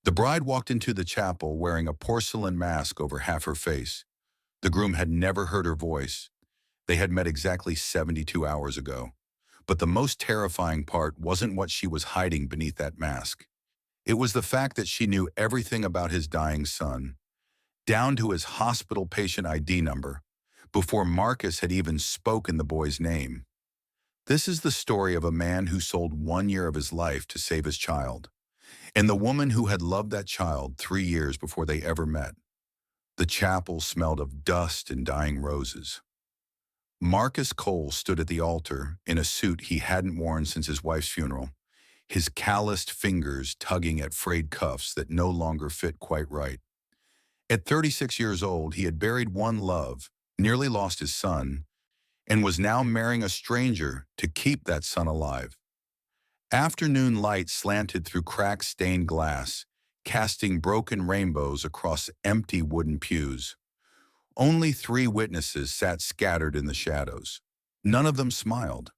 The bride walked into the chapel wearing a porcelain mask over half her face. The groom had never heard her voice. They had met exactly 72 hours ago. But the most terrifying part wasn't what she was hiding beneath that mask. It was the fact that she knew everything about his dying son, down to his hospital patient ID number, before Marcus had even spoken the boy's name. This is the story of a man who sold 1 year of his life to save his child, and the woman who had loved that child 3 years before they ever met. The chapel smelled of dust and dying roses. Marcus Cole stood at the altar in a suit he hadn't worn since his wife's funeral, his calloused fingers tugging at frayed cuffs that no longer fit quite right. At 36 years old, he had buried one love, nearly lost his son, and was now marrying a stranger to keep that son alive. Afternoon light slanted through crack-stained glass, casting broken rainbows across empty wooden pews. Only 3 witnesses sat scattered in the shadows. None of them smiled.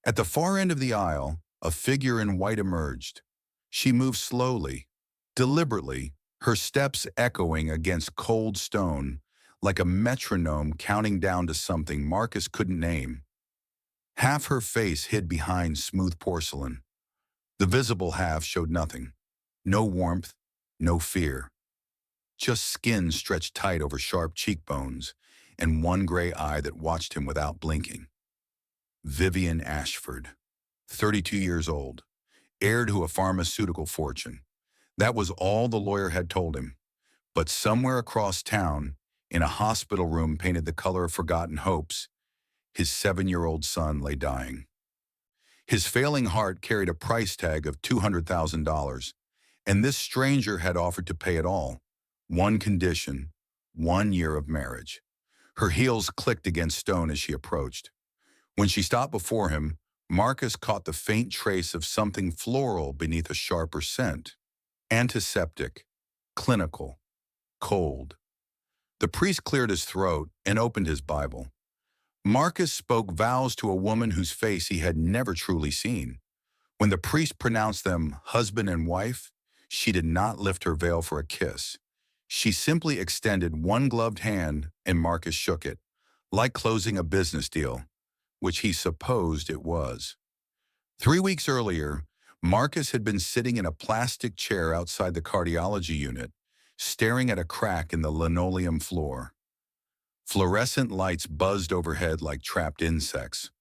At the far end of the aisle, a figure in white emerged. She moved slowly, deliberately, her steps echoing against cold stone, like a metronome counting down to something Marcus couldn't name. Half her face hid behind smooth porcelain. The visible half showed nothing. No warmth, no fear. Just skin stretched tight over sharp cheekbones, and one gray eye that watched him without blinking. Vivian Ashford, 32 years old, heir to a pharmaceutical fortune. That was all the lawyer had told him. But somewhere across town, in a hospital room painted the color of forgotten hopes, his 7-year-old son lay dying. His failing heart carried a price tag of $200,000, and this stranger had offered to pay it all. One condition, 1 year of marriage. Her heels clicked against stone as she approached. When she stopped before him, Marcus caught the faint trace of something floral beneath a sharper scent. Antiseptic, clinical, cold. The priest cleared his throat and opened his Bible. Marcus spoke vows to a woman whose face he had never truly seen. When the priest pronounced them husband and wife, she did not lift her veil for a kiss. She simply extended one gloved hand and Marcus shook it, like closing a business deal, which he supposed it was. 3 weeks earlier, Marcus had been sitting in a plastic chair outside the cardiology unit, staring at a crack in the linoleum floor. Fluorescent lights buzzed overhead like trapped insects.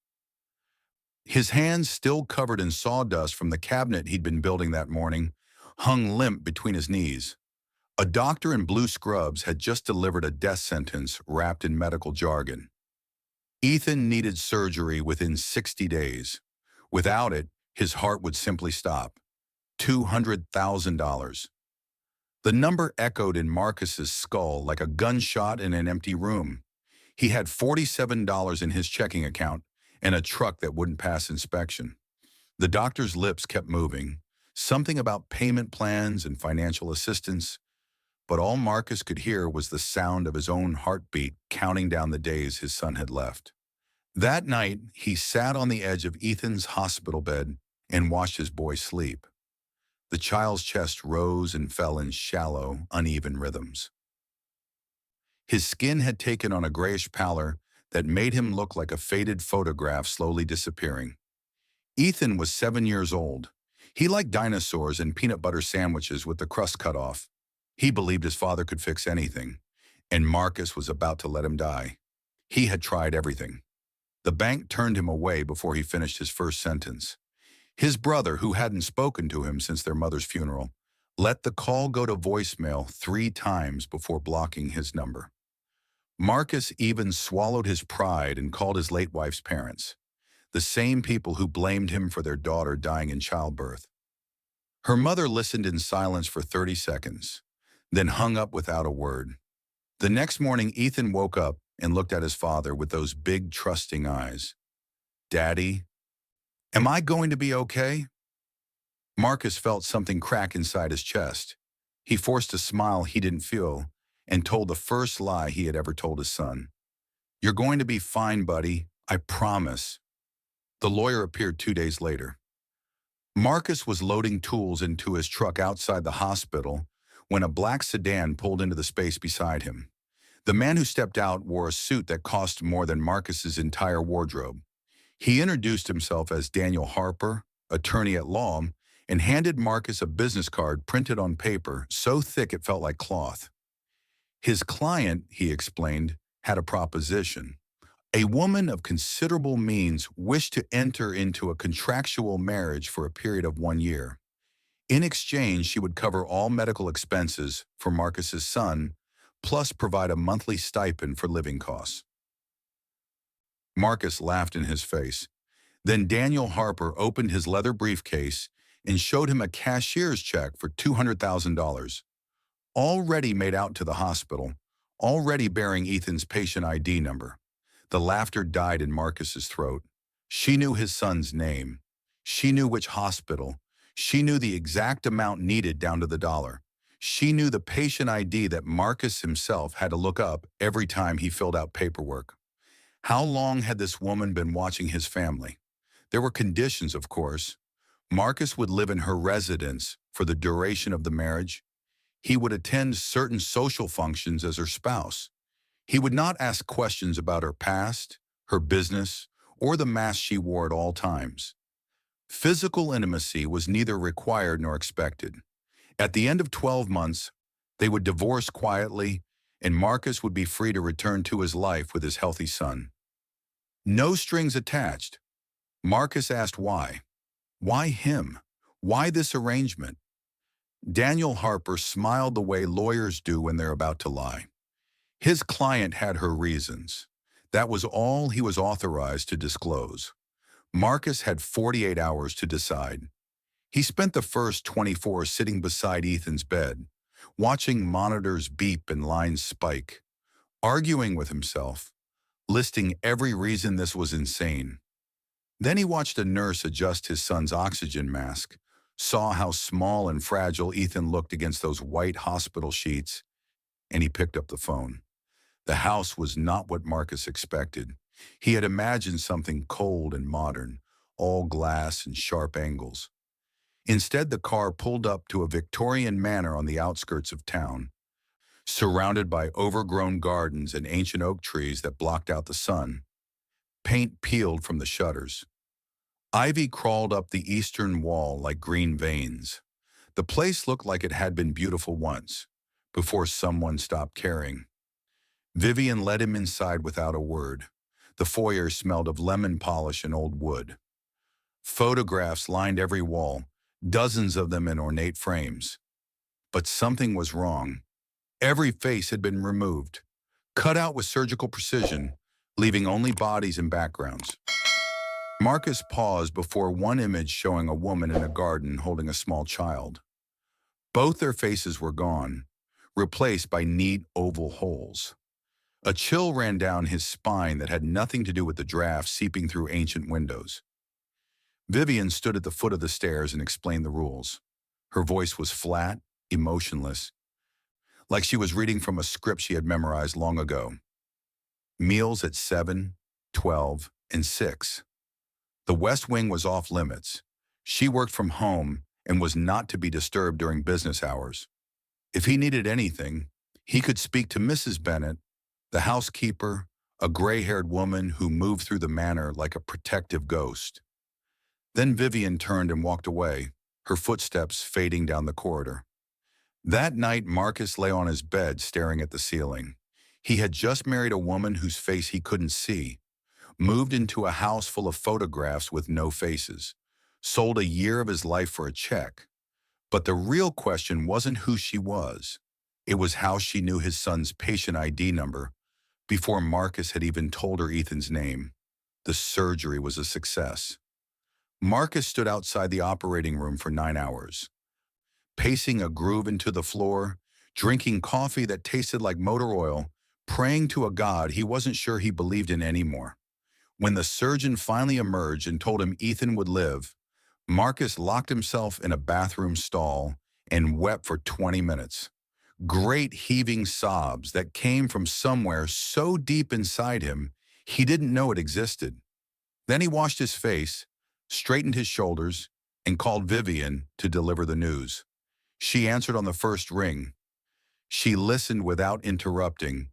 His hands, still covered in sawdust from the cabinet he'd been building that morning, hung limp between his knees. A doctor in blue scrubs had just delivered a death sentence wrapped in medical jargon. Ethan needed surgery within 60 days. Without it, his heart would simply stop. $200,000. The number echoed in Marcus's skull like a gunshot in an empty room. He had $47 in his checking account and a truck that wouldn't pass inspection. The doctor's lips kept moving, something about payment plans and financial assistance, but all Marcus could hear was the sound of his own heartbeat counting down the days his son had left. That night, he sat on the edge of Ethan's hospital bed and watched his boy sleep. The child's chest rose and fell in shallow, uneven rhythms. His skin had taken on a grayish pallor that made him look like a faded photograph slowly disappearing. Ethan was 7 years old. He liked dinosaurs and peanut butter sandwiches with the crust cut off. He believed his father could fix anything, and Marcus was about to let him die. He had tried everything. The bank turned him away before he finished his first sentence. His brother, who hadn't spoken to him since their mother's funeral, let the call go to voicemail 3 times before blocking his number. Marcus even swallowed his pride and called his late wife's parents, the same people who blamed him for their daughter dying in childbirth. Her mother listened in silence for 30 seconds, then hung up without a word. The next morning, Ethan woke up and looked at his father with those big, trusting eyes. "Daddy, am I going to be okay?" Marcus felt something crack inside his chest. He forced a smile he didn't feel and told the first lie he had ever told his son. "You're going to be fine, buddy. I promise." The lawyer appeared 2 days later. Marcus was loading tools into his truck outside the hospital when a black sedan pulled into the space beside him. The man who stepped out wore a suit that cost more than Marcus's entire wardrobe. He introduced himself as Daniel Harper, attorney at law, and handed Marcus a business card printed on paper so thick it felt like cloth. His client, he explained, had a proposition. A woman of considerable means wished to enter into a contractual marriage for a period of 1 year. In exchange, she would cover all medical expenses for Marcus's son, plus provide a monthly stipend for living costs. Marcus laughed in his face. Then Daniel Harper opened his leather briefcase and showed him a cashier's check for $200,000, already made out to the hospital, already bearing Ethan's patient ID number. The laughter died in Marcus's throat. She knew his son's name. She knew which hospital. She knew the exact amount needed down to the dollar. She knew the patient ID that Marcus himself had to look up every time he filled out paperwork. How long had this woman been watching his family? There were conditions, of course. Marcus would live in her residence for the duration of the marriage. He would attend certain social functions as her spouse. He would not ask questions about her past, her business, or the mask she wore at all times. Physical intimacy was neither required nor expected. At the end of 12 months, they would divorce quietly, and Marcus would be free to return to his life with his healthy son. No strings attached. Marcus asked why. Why him? Why this arrangement? Daniel Harper smiled the way lawyers do when they're about to lie. His client had her reasons. That was all he was authorized to disclose. Marcus had 48 hours to decide. He spent the first 24 sitting beside Ethan's bed, watching monitors beep and lines spike, arguing with himself, listing every reason this was insane. Then he watched a nurse adjust his son's oxygen mask, saw how small and fragile Ethan looked against those white hospital sheets, and he picked up the phone. The house was not what Marcus expected. He had imagined something cold and modern, all glass and sharp angles. Instead, the car pulled up to a Victorian manor on the outskirts of town, surrounded by overgrown gardens and ancient oak trees that blocked out the sun. Paint peeled from the shutters. Ivy crawled up the eastern wall like green veins. The place looked like it had been beautiful once, before someone stopped caring. Vivian led him inside without a word. The foyer smelled of lemon polish and old wood. Photographs lined every wall, dozens of them in ornate frames. But something was wrong. Every face had been removed, cut out with surgical precision, leaving only bodies and backgrounds. Marcus paused before one image showing a woman in a garden holding a small child. Both their faces were gone, replaced by neat oval holes. A chill ran down his spine that had nothing to do with the draft seeping through ancient windows. Vivian stood at the foot of the stairs and explained the rules. Her voice was flat, emotionless, like she was reading from a script she had memorized long ago. Meals at 7, 12, and 6. The West Wing was off limits. She worked from home and was not to be disturbed during business hours. If he needed anything, he could speak to Mrs. Bennett, the housekeeper, a gray-haired woman who moved through the manor like a protective ghost. Then Vivian turned and walked away, her footsteps fading down the corridor. That night, Marcus lay on his bed staring at the ceiling. He had just married a woman whose face he couldn't see, moved into a house full of photographs with no faces, sold a year of his life for a check. But the real question wasn't who she was. It was how she knew his son's patient ID number before Marcus had even told her Ethan's name. The surgery was a success. Marcus stood outside the operating room for 9 hours, pacing a groove into the floor, drinking coffee that tasted like motor oil, praying to a God he wasn't sure he believed in anymore. When the surgeon finally emerged and told him Ethan would live, Marcus locked himself in a bathroom stall and wept for 20 minutes. Great heaving sobs that came from somewhere so deep inside him he didn't know it existed. Then he washed his face, straightened his shoulders, and called Vivian to deliver the news. She answered on the first ring. She listened without interrupting,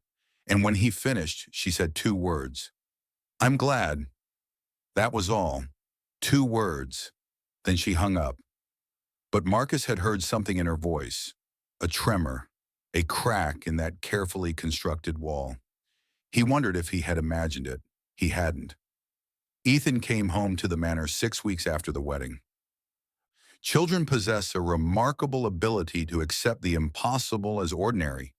and when he finished, she said 2 words. "I'm glad." That was all. 2 words. Then she hung up. But Marcus had heard something in her voice, a tremor, a crack in that carefully constructed wall. He wondered if he had imagined it. He hadn't. Ethan came home to the manor 6 weeks after the wedding. Children possess a remarkable ability to accept the impossible as ordinary.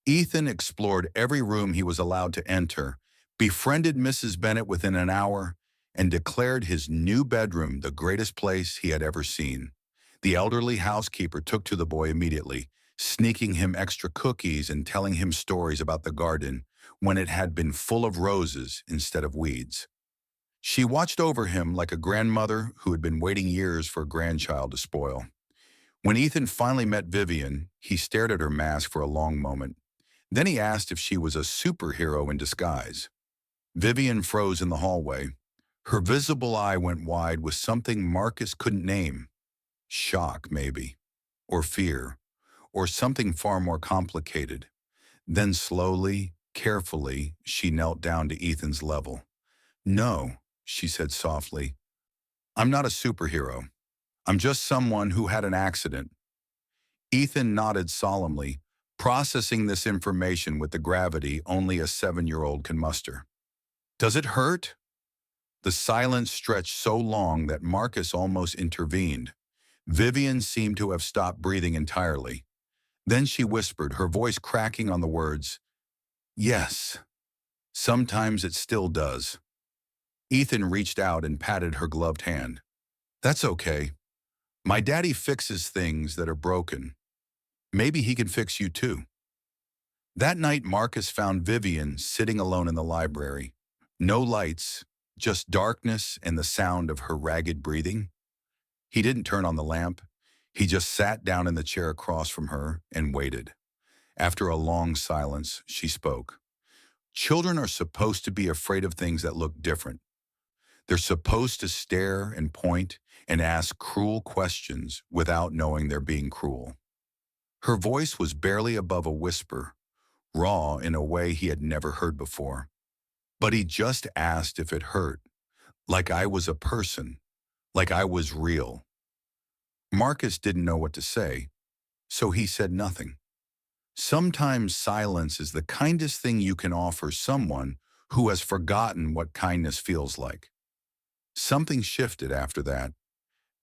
Ethan explored every room he was allowed to enter, befriended Mrs. Bennet within an hour, and declared his new bedroom the greatest place he had ever seen. The elderly housekeeper took to the boy immediately, sneaking him extra cookies and telling him stories about the garden when it had been full of roses instead of weeds. She watched over him like a grandmother who had been waiting years for a grandchild to spoil. When Ethan finally met Vivian, he stared at her mask for a long moment. Then he asked if she was a superhero in disguise. Vivian froze in the hallway. Her visible eye went wide with something Marcus couldn't name. Shock, maybe. Or fear. Or something far more complicated. Then slowly, carefully, she knelt down to Ethan's level. "No," she said softly. "I'm not a superhero. I'm just someone who had an accident." Ethan nodded solemnly, processing this information with the gravity only a 7-year-old can muster. "Does it hurt?" The silence stretched so long that Marcus almost intervened. Vivian seemed to have stopped breathing entirely. Then she whispered, her voice cracking on the words, "Yes, sometimes it still does." Ethan reached out and patted her gloved hand. "That's okay. My daddy fixes things that are broken. Maybe he can fix you too." That night, Marcus found Vivian sitting alone in the library. No lights, just darkness and the sound of her ragged breathing. He didn't turn on the lamp. He just sat down in the chair across from her and waited. After a long silence, she spoke. Children are supposed to be afraid of things that look different. They're supposed to stare and point and ask cruel questions without knowing they're being cruel. Her voice was barely above a whisper, raw in a way he had never heard before. But he just asked if it hurt, like I was a person, like I was real. Marcus didn't know what to say, so he said nothing. Sometimes silence is the kindest thing you can offer someone who has forgotten what kindness feels like. Something shifted after that.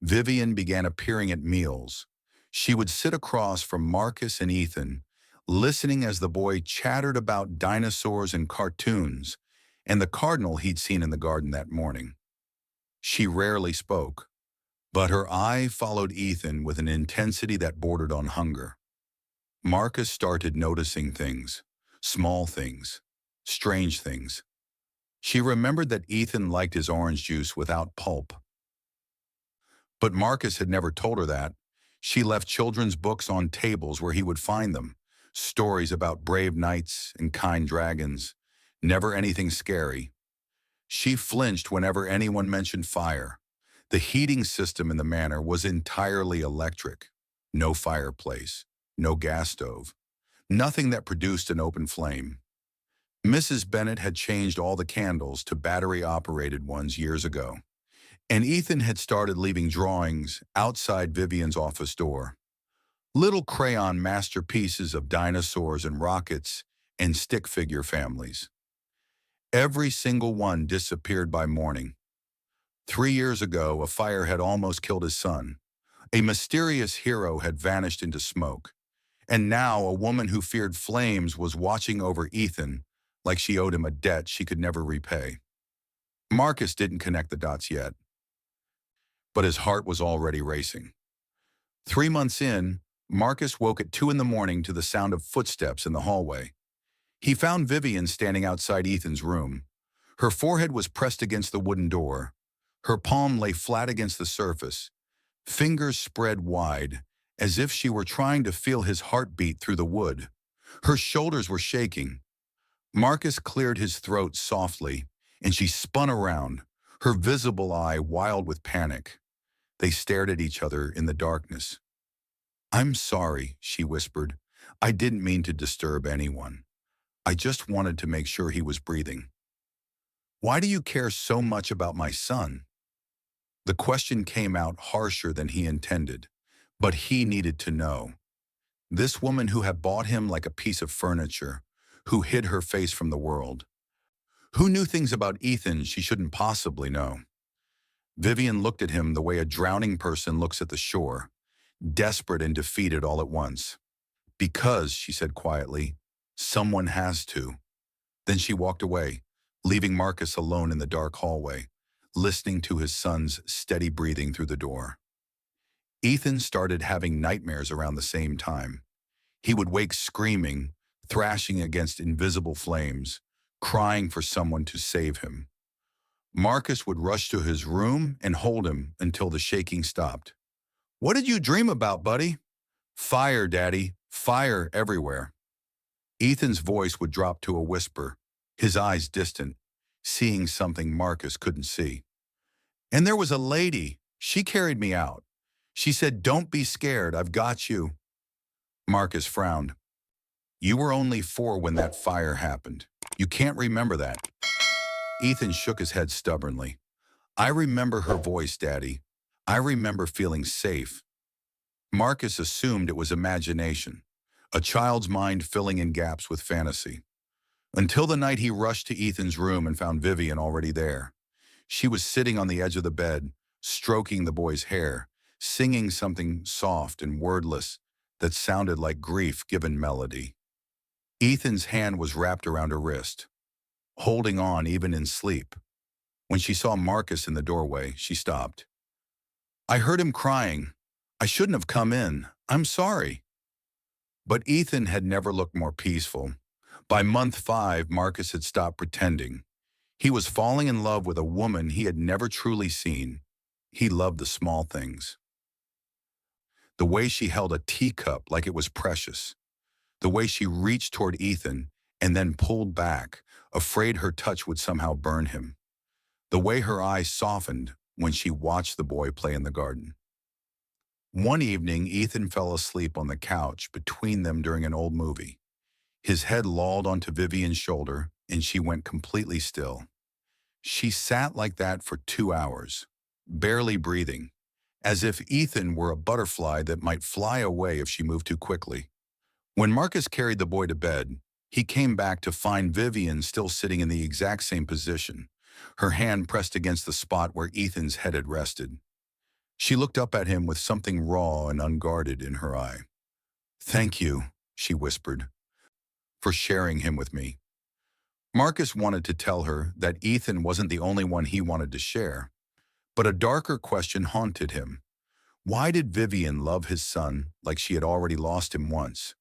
Vivian began appearing at meals. She would sit across from Marcus and Ethan, listening as the boy chattered about dinosaurs and cartoons and the cardinal he'd seen in the garden that morning. She rarely spoke, but her eye followed Ethan with an intensity that bordered on hunger. Marcus started noticing things, small things, strange things. She remembered that Ethan liked his orange juice without pulp. But Marcus had never told her that. She left children's books on tables where he would find them, stories about brave knights and kind dragons, never anything scary. She flinched whenever anyone mentioned fire. The heating system in the manor was entirely electric. No fireplace, no gas stove, nothing that produced an open flame. Mrs. Bennet had changed all the candles to battery-operated ones years ago, and Ethan had started leaving drawings outside Vivian's office door. Little crayon masterpieces of dinosaurs and rockets and stick figure families. Every single one disappeared by morning. 3 years ago, a fire had almost killed his son. A mysterious hero had vanished into smoke. And now a woman who feared flames was watching over Ethan like she owed him a debt she could never repay. Marcus didn't connect the dots yet, but his heart was already racing. 3 months in, Marcus woke at 2 in the morning to the sound of footsteps in the hallway. He found Vivian standing outside Ethan's room. Her forehead was pressed against the wooden door. Her palm lay flat against the surface, fingers spread wide, as if she were trying to feel his heartbeat through the wood. Her shoulders were shaking. Marcus cleared his throat softly, and she spun around, her visible eye wild with panic. They stared at each other in the darkness. "I'm sorry," she whispered. "I didn't mean to disturb anyone. I just wanted to make sure he was breathing." "Why do you care so much about my son?" The question came out harsher than he intended, but he needed to know. This woman who had bought him like a piece of furniture, who hid her face from the world, who knew things about Ethan she shouldn't possibly know. Vivian looked at him the way a drowning person looks at the shore, desperate and defeated all at once. "Because," she said quietly, "someone has to." Then she walked away, leaving Marcus alone in the dark hallway, listening to his son's steady breathing through the door. Ethan started having nightmares around the same time. He would wake screaming, thrashing against invisible flames, crying for someone to save him. Marcus would rush to his room and hold him until the shaking stopped. "What did you dream about, buddy?" "Fire, Daddy, fire everywhere." Ethan's voice would drop to a whisper, his eyes distant, seeing something Marcus couldn't see. "And there was a lady. She carried me out. She said, 'Don't be scared, I've got you.'" Marcus frowned. "You were only 4 when that fire happened. You can't remember that." Ethan shook his head stubbornly. "I remember her voice, Daddy. I remember feeling safe." Marcus assumed it was imagination, a child's mind filling in gaps with fantasy. Until the night he rushed to Ethan's room and found Vivian already there. She was sitting on the edge of the bed, stroking the boy's hair, singing something soft and wordless that sounded like grief given melody. Ethan's hand was wrapped around her wrist, holding on even in sleep. When she saw Marcus in the doorway, she stopped. "I heard him crying. I shouldn't have come in. I'm sorry." But Ethan had never looked more peaceful. By month 5, Marcus had stopped pretending. He was falling in love with a woman he had never truly seen. He loved the small things. The way she held a teacup like it was precious. The way she reached toward Ethan and then pulled back, afraid her touch would somehow burn him. The way her eyes softened when she watched the boy play in the garden. One evening, Ethan fell asleep on the couch between them during an old movie. His head lolled onto Vivian's shoulder, and she went completely still. She sat like that for 2 hours, barely breathing, as if Ethan were a butterfly that might fly away if she moved too quickly. When Marcus carried the boy to bed, he came back to find Vivian still sitting in the exact same position, her hand pressed against the spot where Ethan's head had rested. She looked up at him with something raw and unguarded in her eye. "Thank you," she whispered, "for sharing him with me." Marcus wanted to tell her that Ethan wasn't the only one he wanted to share, but a darker question haunted him. Why did Vivian love his son like she had already lost him once?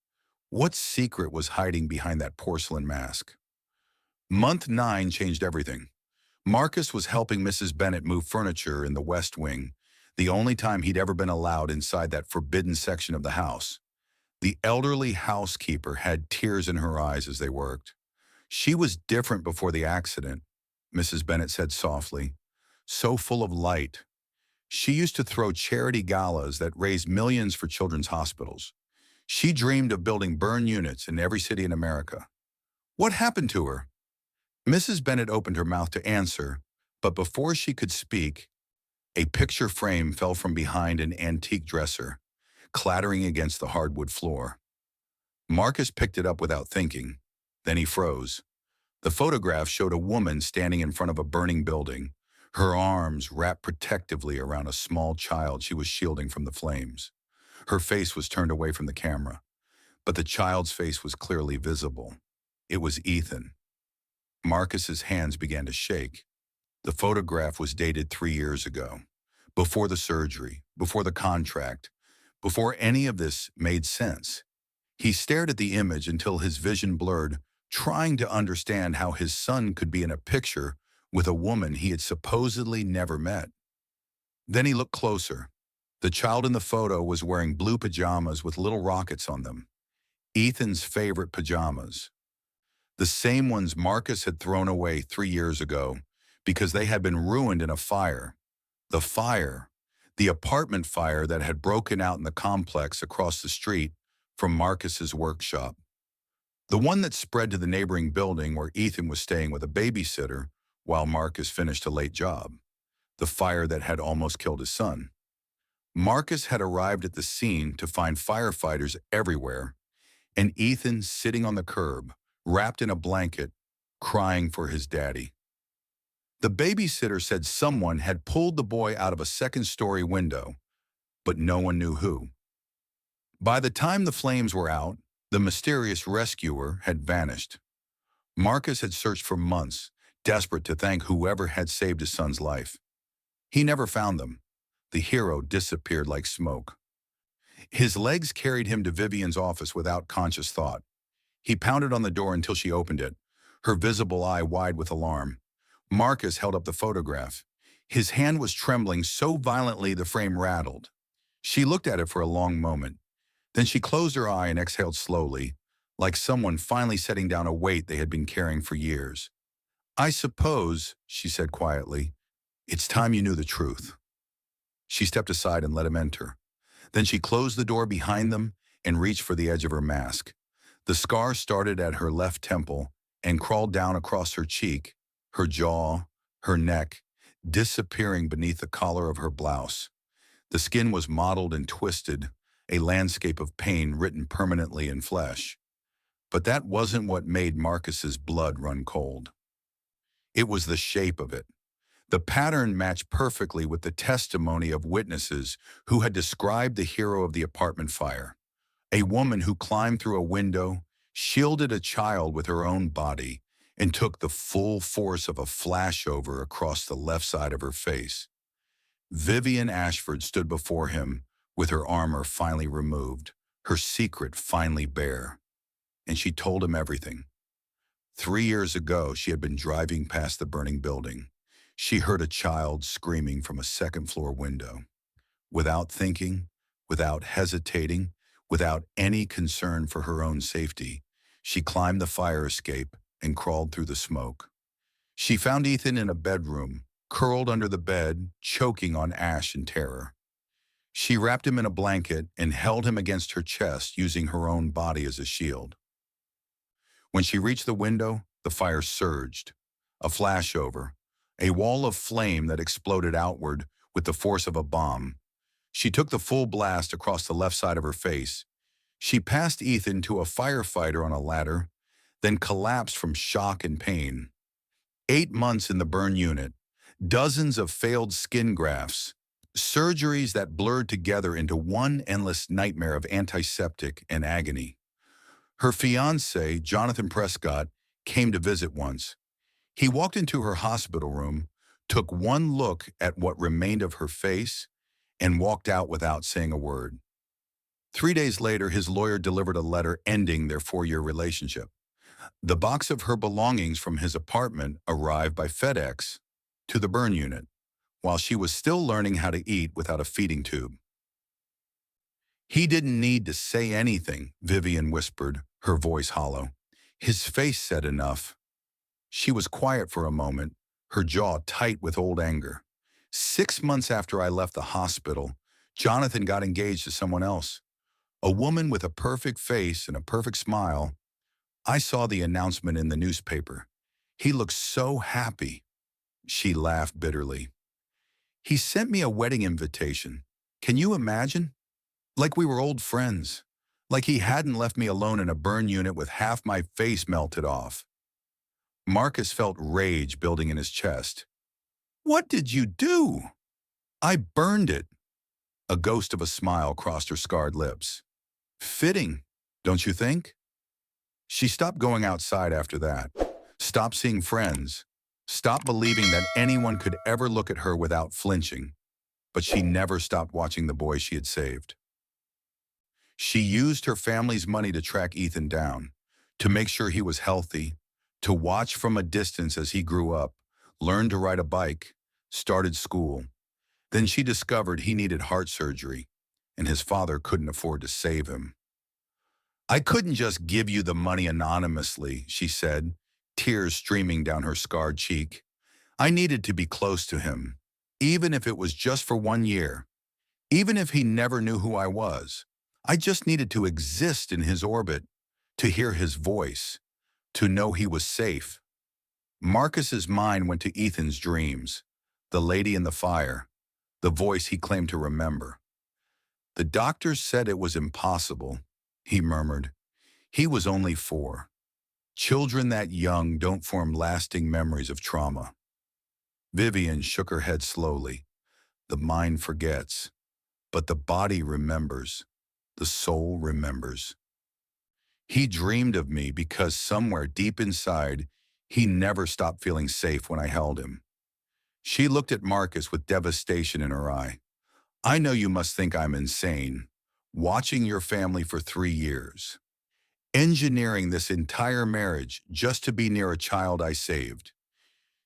What secret was hiding behind that porcelain mask? Month 9 changed everything. Marcus was helping Mrs. Bennet move furniture in the West Wing, the only time he'd ever been allowed inside that forbidden section of the house. The elderly housekeeper had tears in her eyes as they worked. "She was different before the accident," Mrs. Bennet said softly, "so full of light. She used to throw charity galas that raised millions for children's hospitals. She dreamed of building burn units in every city in America." "What happened to her?" Mrs. Bennet opened her mouth to answer, but before she could speak, a picture frame fell from behind an antique dresser, clattering against the hardwood floor. Marcus picked it up without thinking. Then he froze. The photograph showed a woman standing in front of a burning building, her arms wrapped protectively around a small child she was shielding from the flames. Her face was turned away from the camera, but the child's face was clearly visible. It was Ethan. Marcus's hands began to shake. The photograph was dated 3 years ago, before the surgery, before the contract, before any of this made sense. He stared at the image until his vision blurred, trying to understand how his son could be in a picture with a woman he had supposedly never met. Then he looked closer. The child in the photo was wearing blue pajamas with little rockets on them. Ethan's favorite pajamas. The same ones Marcus had thrown away 3 years ago because they had been ruined in a fire. The fire. the apartment fire that had broken out in the complex across the street from Marcus's workshop. The one that spread to the neighboring building where Ethan was staying with a babysitter while Marcus finished a late job. The fire that had almost killed his son. Marcus had arrived at the scene to find firefighters everywhere and Ethan sitting on the curb, wrapped in a blanket, crying for his daddy. The babysitter said someone had pulled the boy out of a second-story window, but no one knew who. By the time the flames were out, the mysterious rescuer had vanished. Marcus had searched for months, desperate to thank whoever had saved his son's life. He never found them. The hero disappeared like smoke. His legs carried him to Vivian's office without conscious thought. He pounded on the door until she opened it, her visible eye wide with alarm. Marcus held up the photograph. His hand was trembling so violently the frame rattled. She looked at it for a long moment. Then she closed her eye and exhaled slowly, like someone finally setting down a weight they had been carrying for years. "I suppose," she said quietly, "it's time you knew the truth." She stepped aside and let him enter. Then she closed the door behind them and reached for the edge of her mask. The scar started at her left temple and crawled down across her cheek, her jaw, her neck, disappearing beneath the collar of her blouse. The skin was mottled and twisted, a landscape of pain written permanently in flesh. But that wasn't what made Marcus's blood run cold. It was the shape of it. The pattern matched perfectly with the testimony of witnesses who had described the hero of the apartment fire. A woman who climbed through a window, shielded a child with her own body, and took the full force of a flashover across the left side of her face. Vivian Ashford stood before him with her armor finally removed, her secret finally bare. And she told him everything. 3 years ago, she had been driving past the burning building. She heard a child screaming from a second-floor window. Without thinking, without hesitating, without any concern for her own safety, she climbed the fire escape and crawled through the smoke. She found Ethan in a bedroom, curled under the bed, choking on ash and terror. She wrapped him in a blanket and held him against her chest, using her own body as a shield. When she reached the window, the fire surged. A flashover, a wall of flame that exploded outward with the force of a bomb. She took the full blast across the left side of her face. She passed Ethan to a firefighter on a ladder, then collapsed from shock and pain. 8 months in the burn unit, dozens of failed skin grafts, surgeries that blurred together into one endless nightmare of antiseptic and agony. Her fiancé, Jonathan Prescott, came to visit once. He walked into her hospital room, took one look at what remained of her face, and walked out without saying a word. 3 days later, his lawyer delivered a letter ending their 4-year relationship. The box of her belongings from his apartment arrived by FedEx to the burn unit, while she was still learning how to eat without a feeding tube. "He didn't need to say anything," Vivian whispered, her voice hollow. "His face said enough." She was quiet for a moment, her jaw tight with old anger. 6 months after I left the hospital, Jonathan got engaged to someone else. A woman with a perfect face and a perfect smile. I saw the announcement in the newspaper. He looked so happy. She laughed bitterly. "He sent me a wedding invitation. Can you imagine? Like we were old friends. Like he hadn't left me alone in a burn unit with half my face melted off." Marcus felt rage building in his chest. "What did you do?" "I burned it." A ghost of a smile crossed her scarred lips. "Fitting, don't you think?" She stopped going outside after that, stopped seeing friends, stopped believing that anyone could ever look at her without flinching, but she never stopped watching the boy she had saved. She used her family's money to track Ethan down, to make sure he was healthy, to watch from a distance as he grew up, learned to ride a bike, started school. Then she discovered he needed heart surgery, and his father couldn't afford to save him. "I couldn't just give you the money anonymously," she said, tears streaming down her scarred cheek. "I needed to be close to him, even if it was just for 1 year. Even if he never knew who I was, I just needed to exist in his orbit, to hear his voice, to know he was safe. Marcus's mind went to Ethan's dreams, the lady in the fire, the voice he claimed to remember. The doctors said it was impossible, he murmured. He was only 4. Children that young don't form lasting memories of trauma. Vivian shook her head slowly. The mind forgets, but the body remembers. The soul remembers. He dreamed of me because somewhere deep inside, he never stopped feeling safe when I held him. She looked at Marcus with devastation in her eye. I know you must think I'm insane, watching your family for 3 years, engineering this entire marriage just to be near a child I saved.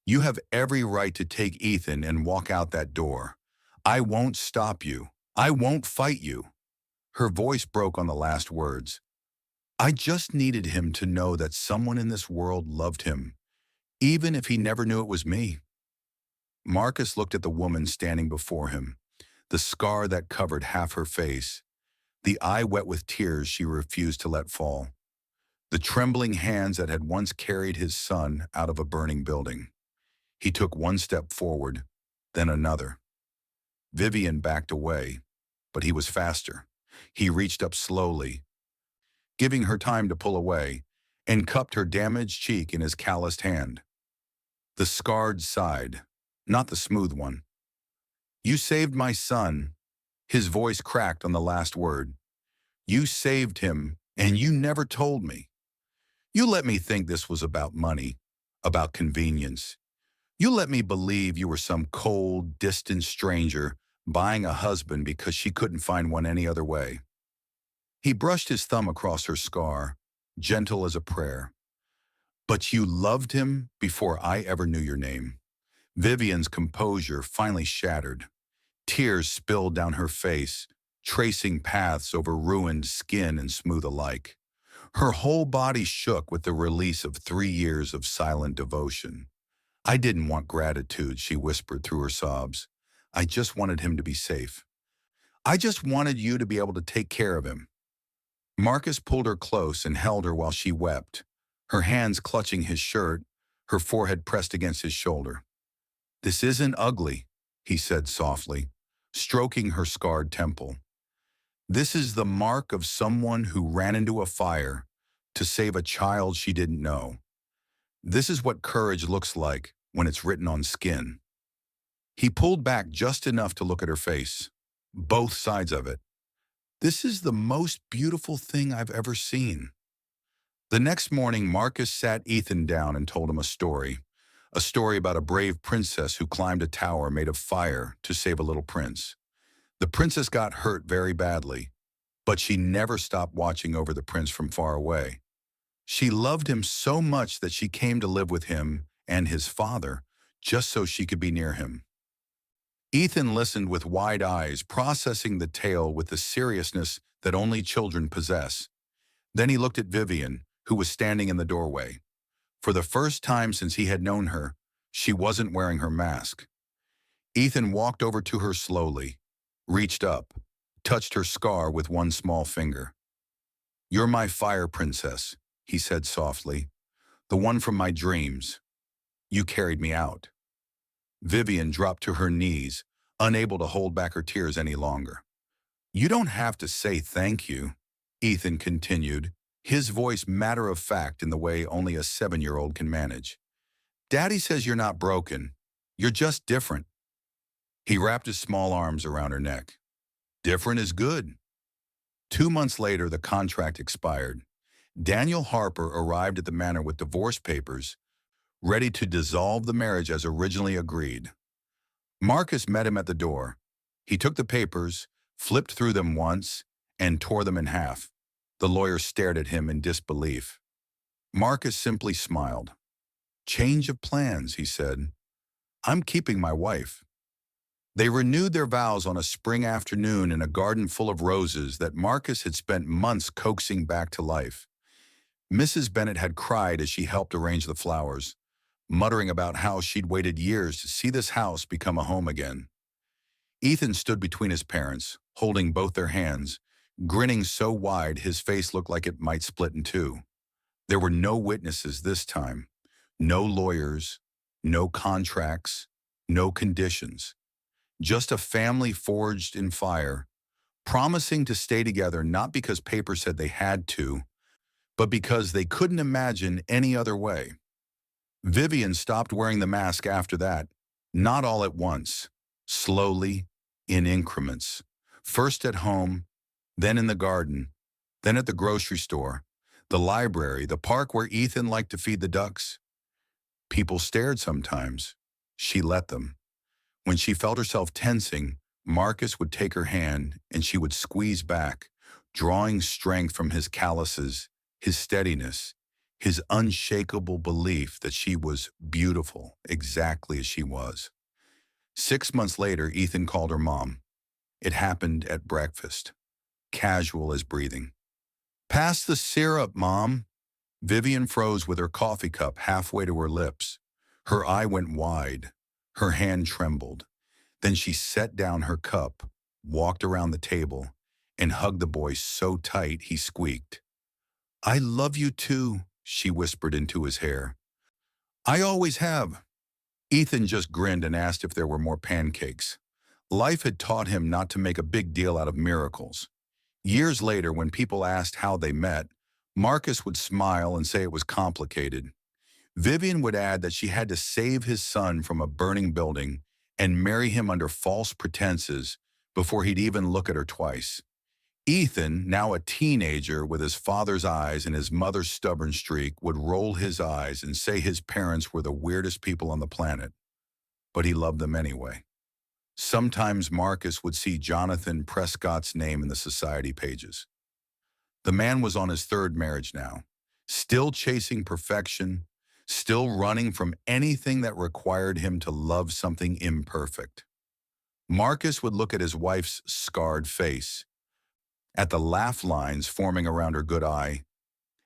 You have every right to take Ethan and walk out that door. I won't stop you. I won't fight you. Her voice broke on the last words. I just needed him to know that someone in this world loved him, even if he never knew it was me. Marcus looked at the woman standing before him, the scar that covered half her face, the eye wet with tears she refused to let fall, the trembling hands that had once carried his son out of a burning building. He took one step forward, then another. Vivian backed away, but he was faster. He reached up slowly, giving her time to pull away, and cupped her damaged cheek in his calloused hand. The scarred side, not the smooth one. You saved my son. His voice cracked on the last word. You saved him, and you never told me. You let me think this was about money, about convenience. You let me believe you were some cold, distant stranger buying a husband because she couldn't find one any other way. He brushed his thumb across her scar, gentle as a prayer. But you loved him before I ever knew your name. Vivian's composure finally shattered. Tears spilled down her face, tracing paths over ruined skin and smooth alike. Her whole body shook with the release of 3 years of silent devotion. I didn't want gratitude, she whispered through her sobs. I just wanted him to be safe. I just wanted you to be able to take care of him. Marcus pulled her close and held her while she wept, her hands clutching his shirt, her forehead pressed against his shoulder. This isn't ugly, he said softly, stroking her scarred temple. This is the mark of someone who ran into a fire to save a child she didn't know. This is what courage looks like when it's written on skin. He pulled back just enough to look at her face, both sides of it. This is the most beautiful thing I've ever seen. The next morning, Marcus sat Ethan down and told him a story about a brave princess who climbed a tower made of fire to save a little prince. The princess got hurt very badly, but she never stopped watching over the prince from far away. She loved him so much that she came to live with him and his father just so she could be near him. Ethan listened with wide eyes, processing the tale with the seriousness that only children possess. Then he looked at Vivian, who was standing in the doorway. For the first time since he had known her, she wasn't wearing her mask. Ethan walked over to her slowly, reached up, touched her scar with one small finger. You're my fire princess, he said softly, the one from my dreams. You carried me out. Vivian dropped to her knees, unable to hold back her tears any longer. You don't have to say thank you, Ethan continued, his voice matter-of-fact in the way only a 7-year-old can manage. Daddy says you're not broken. You're just different. He wrapped his small arms around her neck. Different is good. 2 months later, the contract expired. Daniel Harper arrived at the manor with divorce papers, ready to dissolve the marriage as originally agreed. Marcus met him at the door. He took the papers, flipped through them once, and tore them in half. The lawyer stared at him in disbelief. Marcus simply smiled. Change of plans, he said. I'm keeping my wife. They renewed their vows on a spring afternoon in a garden full of roses that Marcus had spent months coaxing back to life. Mrs. Bennet had cried as she helped arrange the flowers, muttering about how she'd waited years to see this house become a home again. Ethan stood between his parents, holding both their hands, grinning so wide his face looked like it might split in two. There were no witnesses this time, no lawyers, no contracts, no conditions. Just a family forged in fire, promising to stay together not because paper said they had to, but because they couldn't imagine any other way. Vivian stopped wearing the mask after that, not all at once, slowly, in increments. First at home, then in the garden, then at the grocery store, the library, the park where Ethan liked to feed the ducks. People stared sometimes. She let them. When she felt herself tensing, Marcus would take her hand and she would squeeze back, drawing strength from his calluses, his steadiness, his unshakable belief that she was beautiful exactly as she was. 6 months later, Ethan called her mom. It happened at breakfast, casual as breathing. "Pass the syrup, Mom." Vivian froze with her coffee cup halfway to her lips. Her eye went wide. Her hand trembled. Then she set down her cup, walked around the table, and hugged the boy so tight he squeaked. "I love you too," she whispered into his hair. "I always have." Ethan just grinned and asked if there were more pancakes. Life had taught him not to make a big deal out of miracles. Years later, when people asked how they met, Marcus would smile and say it was complicated. Vivian would add that she had to save his son from a burning building and marry him under false pretenses before he'd even look at her twice. Ethan, now a teenager with his father's eyes and his mother's stubborn streak, would roll his eyes and say his parents were the weirdest people on the planet. But he loved them anyway. Sometimes Marcus would see Jonathan Prescott's name in the society pages. The man was on his third marriage now, still chasing perfection, still running from anything that required him to love something imperfect. Marcus would look at his wife's scarred face, at the laugh lines forming around her good eye,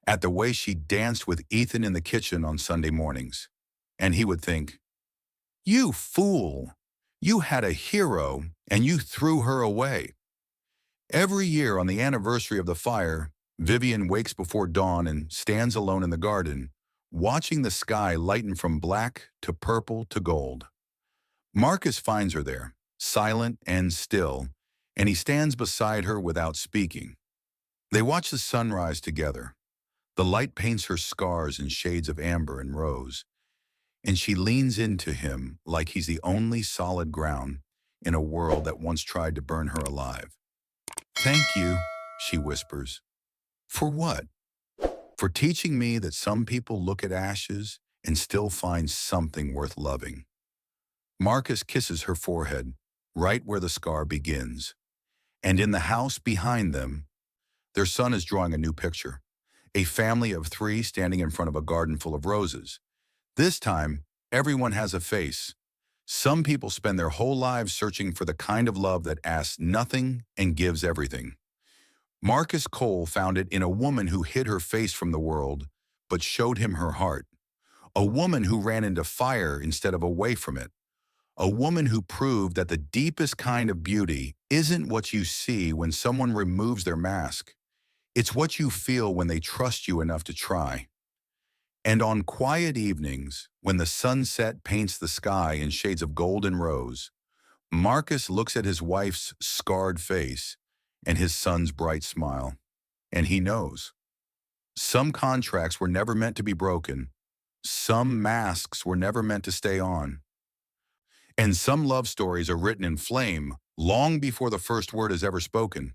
at the way she danced with Ethan in the kitchen on Sunday mornings, and he would think, "You fool! You had a hero, and you threw her away." Every year on the anniversary of the fire, Vivian wakes before dawn and stands alone in the garden, watching the sky lighten from black to purple to gold. Marcus finds her there, silent and still, and he stands beside her without speaking. They watch the sunrise together. The light paints her scars in shades of amber and rose, and she leans into him like he's the only solid ground in a world that once tried to burn her alive. "Thank you," she whispers. "For what?" "For teaching me that some people look at ashes and still find something worth loving." Marcus kisses her forehead, right where the scar begins. And in the house behind them, their son is drawing a new picture. A family of 3 standing in front of a garden full of roses. This time, everyone has a face. Some people spend their whole lives searching for the kind of love that asks nothing and gives everything. Marcus Cole found it in a woman who hid her face from the world, but showed him her heart. A woman who ran into fire instead of away from it. A woman who proved that the deepest kind of beauty isn't what you see when someone removes their mask. It's what you feel when they trust you enough to try. And on quiet evenings, when the sunset paints the sky in shades of gold and rose, Marcus looks at his wife's scarred face and his son's bright smile, and he knows. Some contracts were never meant to be broken. Some masks were never meant to stay on. And some love stories are written in flame long before the first word is ever spoken.